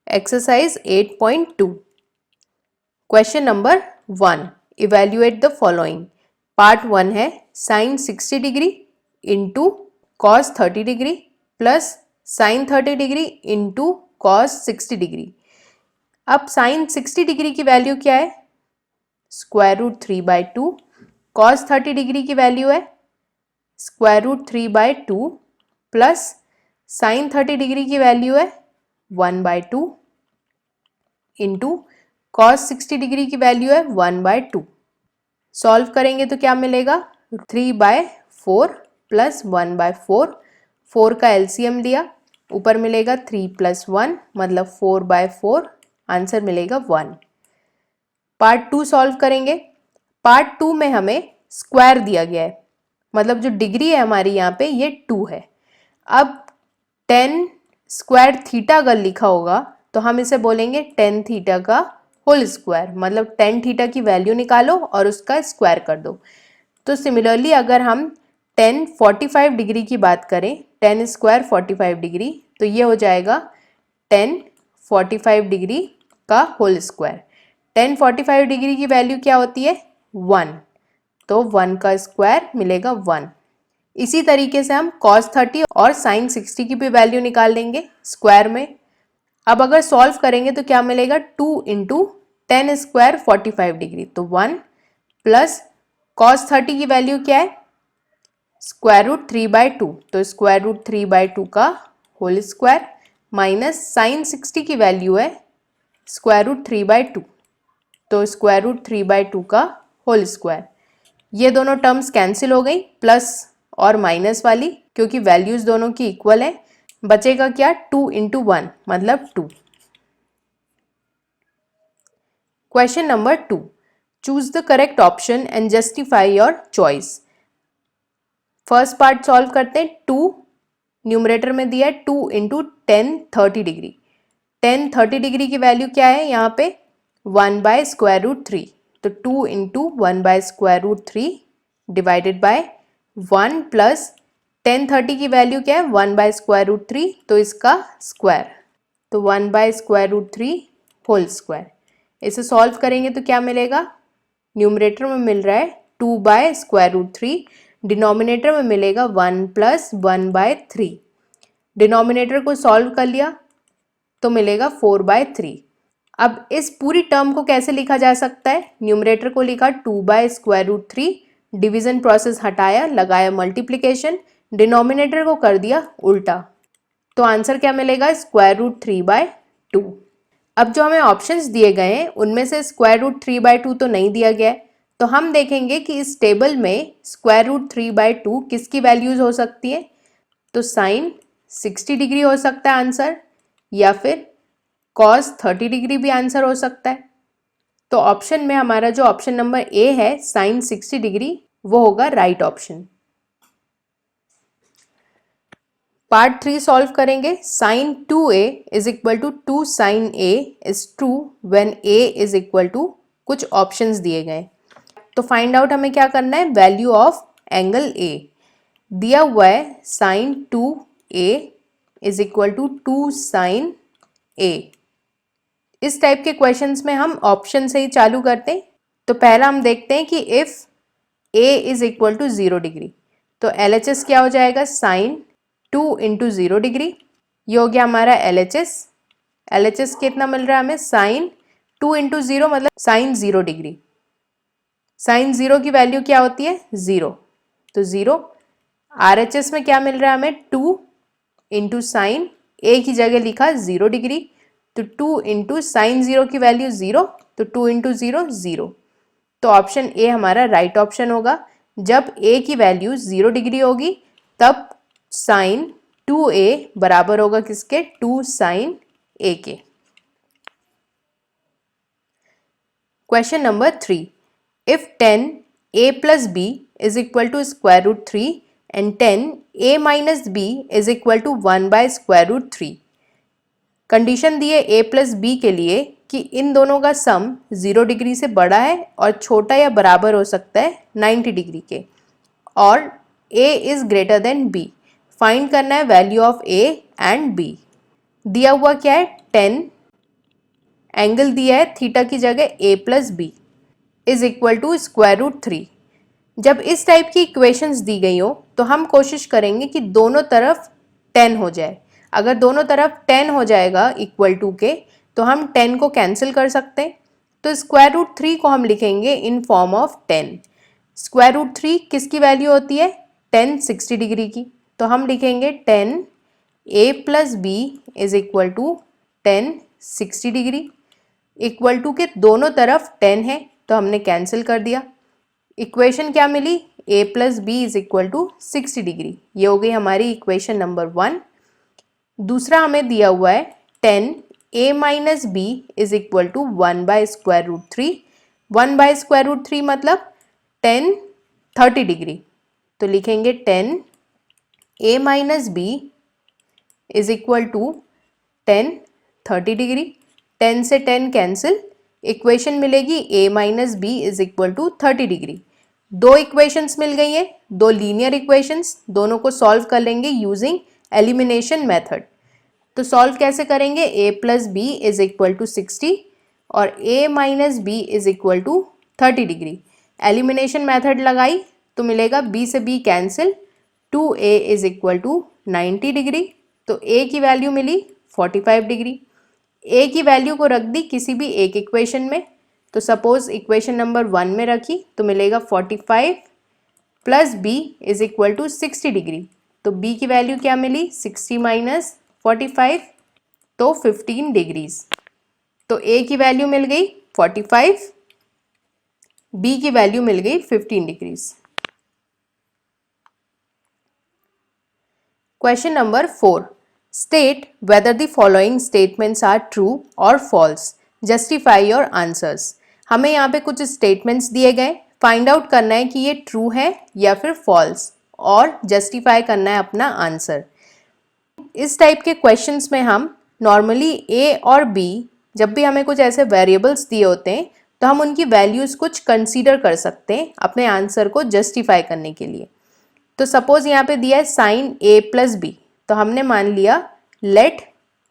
Exercise 8.2 question number 1 evaluate the following. Part 1 है sine 60 degree into cos 30 degree plus sine 30 degree into cos 60 degree. अब sine 60 degree की value क्या है? Square root 3/2। Cos 30 degree की value है square root 3/2 plus sine 30 degree की value है 1/2 into cos 60 degree की वैल्यू है 1/2। सॉल्व करेंगे तो क्या मिलेगा? 3/4 प्लस 1/4। 4 का एलसीएम लिया, ऊपर मिलेगा 3 + 1 मतलब 4/4, आंसर मिलेगा 1। पार्ट 2 सॉल्व करेंगे। पार्ट 2 में हमें स्क्वायर दिया गया है, मतलब जो डिग्री है हमारी यहाँ पे ये 2 है। अब 10 स्क्वायर थीटा अगर लिखा होगा तो हम इसे बोलेंगे 10 थीटा का होल स्क्वायर, मतलब 10 थीटा की वैल्यू निकालो और उसका स्क्वायर कर दो। तो सिमिलरली अगर हम 10 45 डिग्री की बात करें, 10 स्क्वायर 45 डिग्री, तो ये हो जाएगा 10 45 डिग्री का होल स्क्वायर। 10 45 डिग्री की वैल्यू क्या होती है? 1, तो 1 का स्क्वायर मिलेगा 1। इसी तरीके से हम cos 30 और sin 60 की भी वैल्यू निकाल लेंगे स्क्वायर में। अब अगर सॉल्व करेंगे तो क्या मिलेगा? 2 इंटू 10 स्क्वायर 45 डिग्री, तो 1 प्लस cos 30 की वैल्यू क्या है? स्क्वायर रूट 3/2, तो स्क्वायर रूट 3/2 का होल स्क्वायर माइनस साइन 60 की वैल्यू है स्क्वायर रूट 3/2, तो स्क्वायर रूट 3/2 का होल स्क्वायर। ये दोनों टर्म्स कैंसिल हो गई, प्लस और माइनस वाली, क्योंकि वैल्यूज दोनों की इक्वल है। बचेगा क्या? 2 इंटू 1 मतलब 2। Question number 2, choose the correct option and justify your choice. First part solve करते हैं। 2 न्यूमरेटर में दिया है 2 इंटू 10 30 डिग्री। 10 30 डिग्री की वैल्यू क्या है यहाँ पे? 1/√3, तो 2 इंटू 1/√3 डिवाइडेड बाय 1 प्लस 10 30 की वैल्यू क्या है? 1/√3, तो इसका स्क्वायर, तो 1/√3 होल स्क्वायर। इसे सॉल्व करेंगे तो क्या मिलेगा? न्यूमरेटर में मिल रहा है 2/√3, डिनोमिनेटर में मिलेगा 1 प्लस 1/3। डिनोमिनेटर को सॉल्व कर लिया तो मिलेगा 4/3। अब इस पूरी टर्म को कैसे लिखा जा सकता है? न्यूमरेटर को लिखा 2/√3, डिवीजन प्रोसेस हटाया, लगाया मल्टीप्लिकेशन, डिनोमिनेटर को कर दिया उल्टा, तो आंसर क्या मिलेगा? Square root 3/2। अब जो हमें ऑप्शंस दिए गए हैं उनमें से स्क्वायर रूट 3/2 तो नहीं दिया गया है, तो हम देखेंगे कि इस टेबल में स्क्वायर रूट 3/2 किसकी वैल्यूज हो सकती है। तो साइन 60 डिग्री हो सकता है आंसर, या फिर cos 30 डिग्री भी आंसर हो सकता है। तो ऑप्शन में हमारा जो ऑप्शन नंबर ए है साइन 60 डिग्री, वो होगा राइट ऑप्शन। पार्ट 3 सॉल्व करेंगे। Sine 2a is equal to 2 sine a is true when a is equal to, कुछ ऑप्शंस दिए गए, तो फाइंड आउट हमें क्या करना है? वैल्यू ऑफ एंगल a दिया हुआ है sine 2a is equal to 2 sine a। इस टाइप के क्वेश्चंस में हम ऑप्शन से ही चालू करते हैं। तो पहला हम देखते हैं कि if a is equal to 0 degree, तो LHS क्या हो जाएगा? साइन 2 इंटू 0 डिग्री, ये हो गया हमारा LHS। LHS कितना मिल रहा है हमें? साइन 2 इंटू 0 मतलब साइन 0 डिग्री। साइन 0 की वैल्यू क्या होती है? 0, तो 0। RHS में क्या मिल रहा है हमें? 2 इंटू साइन, ए की जगह लिखा 0 डिग्री, तो 2 इंटू साइन 0 की वैल्यू 0, तो 2 इंटू 0 0। तो ऑप्शन ए हमारा राइट ऑप्शन होगा। जब ए की वैल्यू 0 डिग्री होगी तब साइन 2a बराबर होगा किसके? 2 साइन a के। Question number 3, if 10a plus b is equal to square root 3 and 10a minus b is equal to 1/√3। Condition दी है a प्लस b के लिए कि इन दोनों का सम 0 डिग्री से बड़ा है और छोटा या बराबर हो सकता है 90 डिग्री के, और a is greater than b। Find करना है value of a and b। दिया हुआ क्या है? 10 एंगल दिया है थीटा की जगह a plus b is equal to square root 3। जब इस टाइप की इक्वेशंस दी गई हो तो हम कोशिश करेंगे कि दोनों तरफ 10 हो जाए। अगर दोनों तरफ 10 हो जाएगा इक्वल टू के तो हम 10 को कैंसिल कर सकते हैं। तो स्क्वायर रूट 3 को हम लिखेंगे इन फॉर्म ऑफ 10। स्क्वायर रूट 3 किसकी वैल्यू होती है? 10 60 डिग्री की। तो हम लिखेंगे 10 a plus b is equal to 10 60 degree. Equal to के दोनों तरफ 10 है तो हमने कैंसिल कर दिया। इक्वेशन क्या मिली? a plus b is equal to 60 degree. ये हो गई हमारी इक्वेशन नंबर 1। दूसरा हमें दिया हुआ है 10 a minus b is equal to 1 by square root 3। 1 by square root 3 मतलब 10 30 डिग्री। तो लिखेंगे 10 a minus b is equal to 10 30 degree. 10 से 10 कैंसिल, इक्वेशन मिलेगी a minus b is equal to 30 degree. दो इक्वेशंस मिल गई हैं, दो लीनियर इक्वेशंस, दोनों को सॉल्व कर लेंगे यूजिंग एलिमिनेशन मेथड। तो सॉल्व कैसे करेंगे? a plus b is equal to 60 और a minus b is equal to 30 degree. Elimination method लगाई तो मिलेगा b से b cancel, 2a is equal to 90 degree. तो a की वैल्यू मिली 45 डिग्री। a की वैल्यू को रख दी किसी भी एक इक्वेशन में। तो सपोज इक्वेशन नंबर 1 में रखी तो मिलेगा 45 plus b is equal to 60 degree. तो b की वैल्यू क्या मिली? 60 माइनस 45 तो 15 डिग्रीज। तो a की वैल्यू मिल गई 45, b की वैल्यू मिल गई 15 degrees. Question number 4, state whether the following statements are true और फॉल्स, जस्टिफाई योर आंसर्स। हमें यहाँ पे कुछ स्टेटमेंट्स दिए गए, फाइंड आउट करना है कि ये ट्रू है या फिर फॉल्स और जस्टिफाई करना है अपना आंसर। इस टाइप के क्वेश्चंस में हम नॉर्मली a और b, जब भी हमें कुछ ऐसे वेरिएबल्स दिए होते हैं तो हम उनकी वैल्यूज़ कुछ कंसीडर कर सकते हैं अपने आंसर को जस्टिफाई करने के लिए। तो सपोज यहाँ पे दिया है साइन a प्लस बी, तो हमने मान लिया let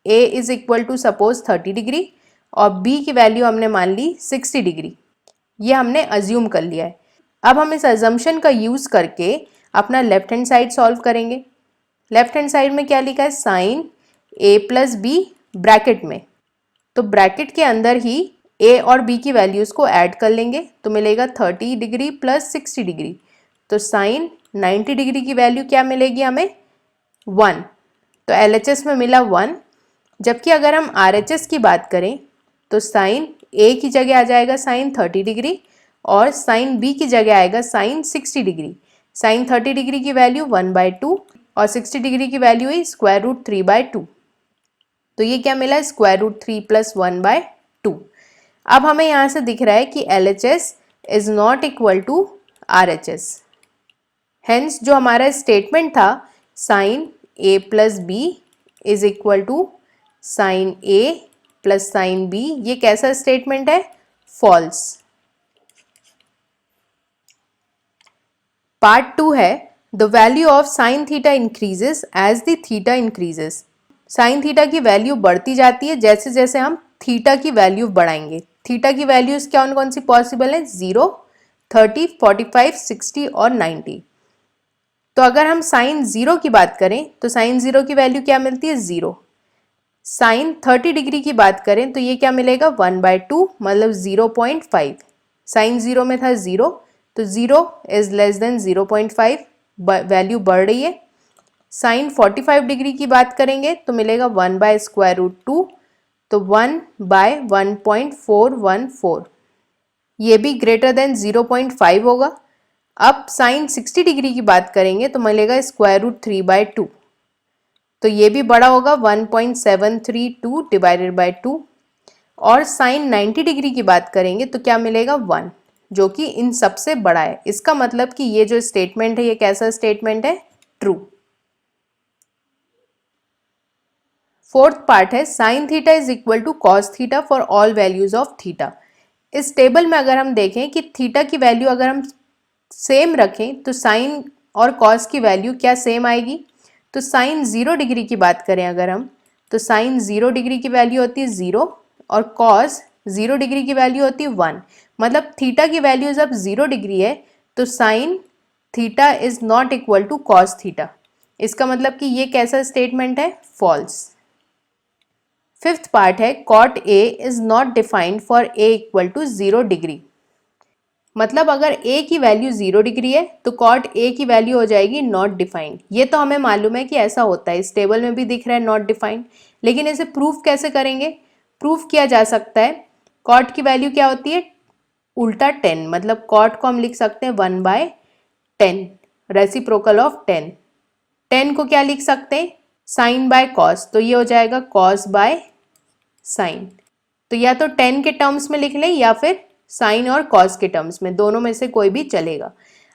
a is equal to suppose 30 degree और b की वैल्यू हमने मान ली 60 डिग्री। ये हमने अज्यूम कर लिया है। अब हम इस अजम्पशन का यूज़ करके अपना लेफ्ट हैंड साइड सॉल्व करेंगे। लेफ्ट हैंड साइड में क्या लिखा है? Sine a plus b bracket में, तो ब्रैकेट के अंदर ही a और b की वैल्यूज़ को ऐड कर लेंगे तो मिलेगा 30 डिग्री प्लस 60 डिग्री। तो साइन 90 डिग्री की वैल्यू क्या मिलेगी हमें? 1। तो LHS में मिला 1। जबकि अगर हम RHS की बात करें तो साइन a की जगह आ जाएगा साइन 30 डिग्री और साइन b की जगह आएगा साइन 60 डिग्री। साइन 30 डिग्री की वैल्यू 1/2 और 60 डिग्री की वैल्यू है स्क्वायर रूट 3/2। तो ये क्या मिला? Square root 3 plus 1/2। अब हमें यहाँ से दिख रहा है कि LHS is not equal to RHS। Hence जो हमारा स्टेटमेंट था sine a plus b is equal to sine a plus sine b, ये कैसा स्टेटमेंट है? फॉल्स। पार्ट 2 है the value of sine theta increases as the theta increases. Sine theta की value बढ़ती जाती है जैसे जैसे हम थीटा की वैल्यू बढ़ाएंगे। थीटा की वैल्यूज कौन सी पॉसिबल है? 0, 30, 45, 60 और 90। तो अगर हम साइन 0 की बात करें तो साइन 0 की वैल्यू क्या मिलती है? 0। साइन 30 डिग्री की बात करें तो ये क्या मिलेगा? 1/2 मतलब 0.5। साइन 0 में था 0, तो 0 इज लेस देन 0.5, वैल्यू बढ़ रही है। साइन 45 डिग्री की बात करेंगे तो मिलेगा 1/√2, तो 1/1.414, ये भी ग्रेटर देन 0.5 होगा। अब साइन 60 डिग्री की बात करेंगे तो मिलेगा स्क्वायर रूट 3/2, तो ये भी बड़ा होगा 1.732 डिवाइडेड बाई 2। और साइन 90 डिग्री की बात करेंगे तो क्या मिलेगा? 1, जो कि इन सबसे बड़ा है। इसका मतलब कि ये जो स्टेटमेंट है ये कैसा स्टेटमेंट है? ट्रू। फोर्थ पार्ट है sine theta is equal to cos theta for all values of theta. इस टेबल में अगर हम देखें कि थीटा की वैल्यू अगर हम सेम रखें तो साइन और कॉस की वैल्यू क्या सेम आएगी? तो साइन 0 डिग्री की बात करें अगर हम, तो साइन 0 डिग्री की वैल्यू होती है 0 और कॉस 0 डिग्री की वैल्यू होती है 1, मतलब थीटा की वैल्यू जब 0 डिग्री है तो sine theta is not equal to cos theta. इसका मतलब कि ये कैसा स्टेटमेंट है, फॉल्स। फिफ्थ पार्ट है cot A is not defined for A equal to 0 degree. मतलब अगर a की वैल्यू 0 डिग्री है तो कॉट a की वैल्यू हो जाएगी नॉट डिफाइंड। ये तो हमें मालूम है कि ऐसा होता है, इस टेबल में भी दिख रहा है नॉट डिफाइंड। लेकिन इसे प्रूफ कैसे करेंगे? प्रूफ किया जा सकता है, कॉट की वैल्यू क्या होती है, उल्टा 10, मतलब कॉट को हम लिख सकते हैं 1/10, रेसिप्रोकल ऑफ 10। 10 को क्या लिख सकते हैं, साइन बाय कॉस, तो ये हो जाएगा कॉस बाय साइन। तो या तो 10 के टर्म्स में लिख लें या फिर साइन और कॉस के टर्म्स में, दोनों में से कोई भी चलेगा।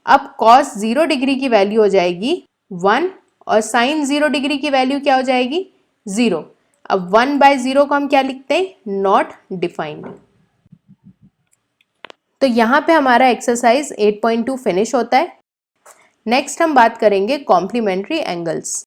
अब कॉस 0 डिग्री की वैल्यू हो जाएगी 1 और साइन 0 डिग्री की वैल्यू क्या हो जाएगी 0। अब 1/0 को हम क्या लिखते हैं, नॉट डिफाइंड। तो यहाँ पे हमारा एक्सरसाइज 8.2 फिनिश होता है। नेक्स्ट हम बात करेंगे कॉम्प्लीमेंट्री एंगल्स।